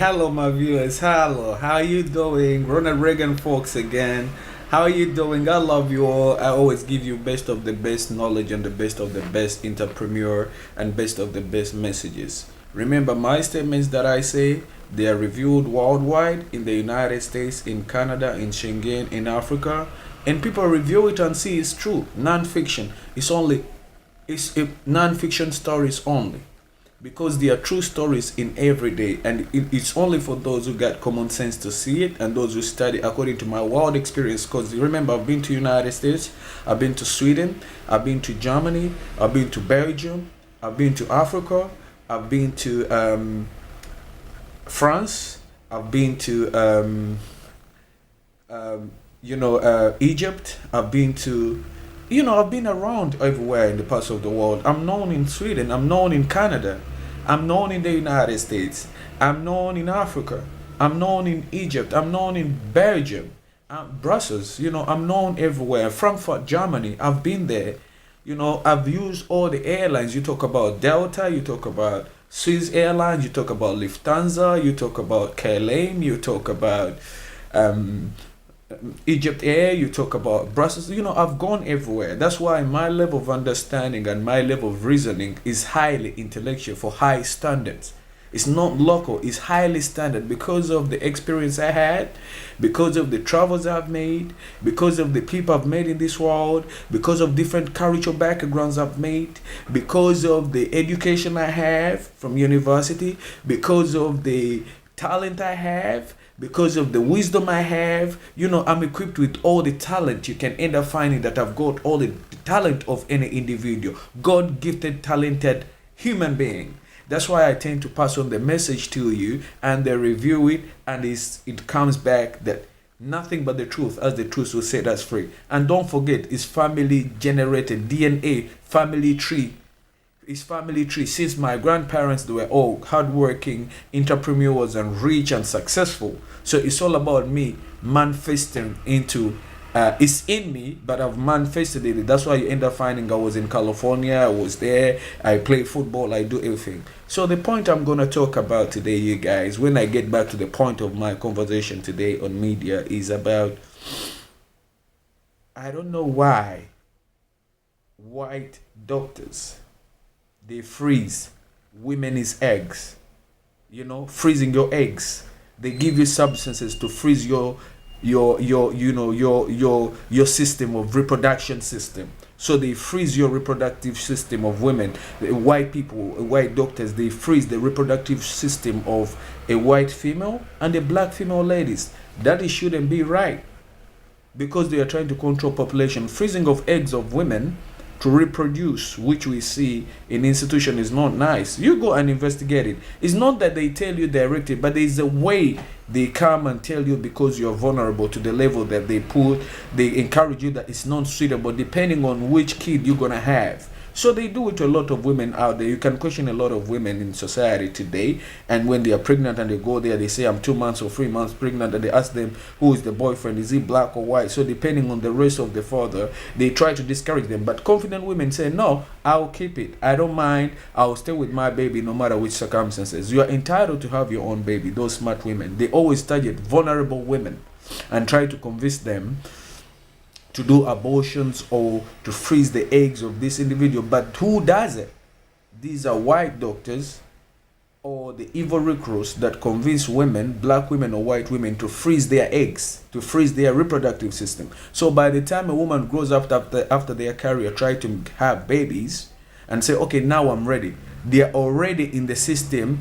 Hello, my viewers. Hello, how you doing? Ronald Regan, folks, again. How are you doing? I love you all. I always give you best of the best knowledge and the best of the best entrepreneur and best of the best messages. Remember, my statements that I say, they are reviewed worldwide in the United States, in Canada, in Schengen, in Africa, and people review it and see it's true. Non-fiction. It's non-fiction stories only because they are true stories in every day, and it's only for those who got common sense to see it and those who study according to my wild experience. Because remember, I've been to United States, I've been to Sweden, I've been to Germany, I've been to Belgium, I've been to Africa, I've been to France, I've been to Egypt, I've been to, I've been around everywhere in the parts of the world. I'm known in Sweden, I'm known in Canada, I'm known in the United States, I'm known in Africa, I'm known in Egypt, I'm known in Belgium, Brussels, I'm known everywhere. Frankfurt, Germany, I've been there. I've used all the airlines. You talk about Delta, you talk about Swiss Airlines, you talk about Lufthansa, you talk about KLM, you talk about um, Egypt Air, you talk about Brussels. I've gone everywhere. That's why my level of understanding and my level of reasoning is highly intellectual for high standards. It's not local, it's highly standard because of the experience I had, because of the travels I've made, because of the people I've met in this world, because of different cultural backgrounds I've made, because of the education I have from university, because of the talent I have, because of the wisdom I have. I'm equipped with all the talent. You can end up finding that I've got all the talent of any individual, God gifted, talented human being. That's why I tend to pass on the message to you and they review it, and it comes back that nothing but the truth, as the truth will set us free. And don't forget, it's family generated DNA, family tree. It's family tree. Since my grandparents, they were all hardworking entrepreneurs and rich and successful. So it's all about me manifesting into it's in me, but I've manifested it. That's why you end up finding I was in California, I was there, I play football, I do everything. So the point I'm going to talk about today, you guys, when I get back to the point of my conversation today on media, is about, I don't know why white doctors, they freeze women's eggs. Freezing your eggs. They give you substances to freeze your system of reproduction system. So they freeze your reproductive system of women. The white people, white doctors, they freeze the reproductive system of a white female and a black female ladies. That it shouldn't be right, because they are trying to control population. Freezing of eggs of women to reproduce, which we see in institution, is not nice. You go and investigate it. It's not that they tell you directly, but there's a way they come and tell you, because you're vulnerable to the level that they encourage you that it's not suitable depending on which kid you're gonna have. So they do it to a lot of women out there. You can question a lot of women in society today, and when they are pregnant and they go there, they say I'm 2 months or 3 months pregnant, and they ask them who is the boyfriend, is he black or white. So depending on the race of the father, they try to discourage them. But confident women say, no, I'll keep it, I don't mind, I'll stay with my baby no matter which circumstances. You are entitled to have your own baby. Those smart women, they always target vulnerable women and try to convince them to do abortions or to freeze the eggs of this individual. But who does it? These are white doctors or the evil recruits that convince women, black women or white women, to freeze their eggs, to freeze their reproductive system. So by the time a woman grows up after their career, try to have babies and say, okay, now I'm ready, they are already in the system,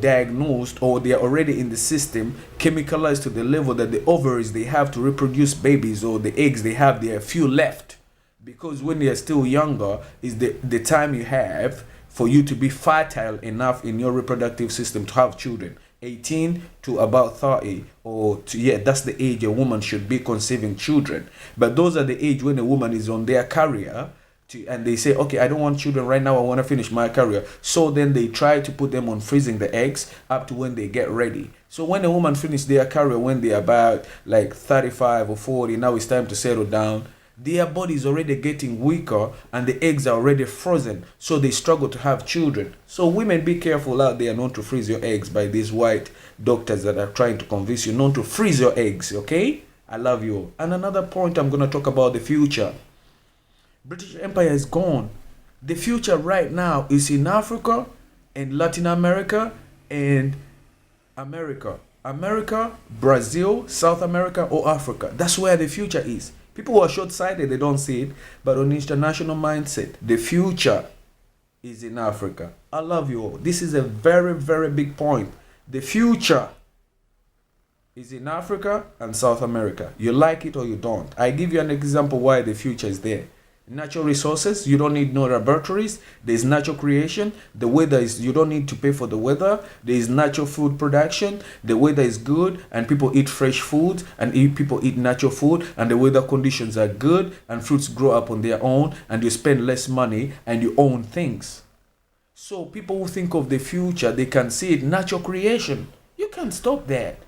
diagnosed, or they are already in the system chemicalized to the level that the ovaries they have to reproduce babies, or the eggs they have, there are few left. Because when they are still younger is the time you have for you to be fertile enough in your reproductive system to have children. 18 to about 30, that's the age a woman should be conceiving children. But those are the age when a woman is on their career, and they say, okay, I don't want children right now, I want to finish my career. So then they try to put them on freezing the eggs up to when they get ready. So when a woman finishes their career, when they're about like 35 or 40, now it's time to settle down, their body is already getting weaker and the eggs are already frozen, so they struggle to have children. So women, be careful out there not to freeze your eggs by these white doctors that are trying to convince you not to freeze your eggs, okay? I love you. And another point, I'm going to talk about the future. British Empire is gone. The future right now is in Africa and Latin America and America, Brazil, South America, or Africa. That's where the future is. People who are short-sighted, they don't see it, but on international mindset, the future is in Africa. I love you all. This is a very, very big point. The future is in Africa and South America. You like it or you don't. I give you an example why the future is there. Natural resources, you don't need no laboratories. There's natural creation. The weather is, you don't need to pay for the weather. There is natural food production. The weather is good and people eat fresh food and people eat natural food and the weather conditions are good and fruits grow up on their own and you spend less money and you own things. So people who think of the future, they can see it, natural creation. You can't stop that.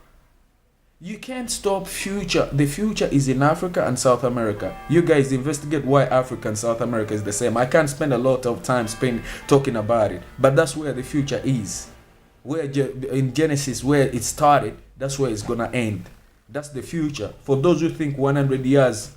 You can't stop future. The future is in Africa and South America. You guys investigate why Africa and South America is the same. I can't spend a lot of time talking about it, but that's where the future is. Where in Genesis, where it started, that's where it's gonna end. That's the future. For those who think 100 years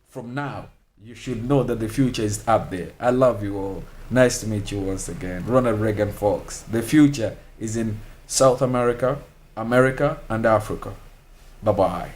from now, you should know that the future is up there. I love you all. Nice to meet you once again. Ronald Regan, folks. The future is in South America, and Africa. Bye-bye.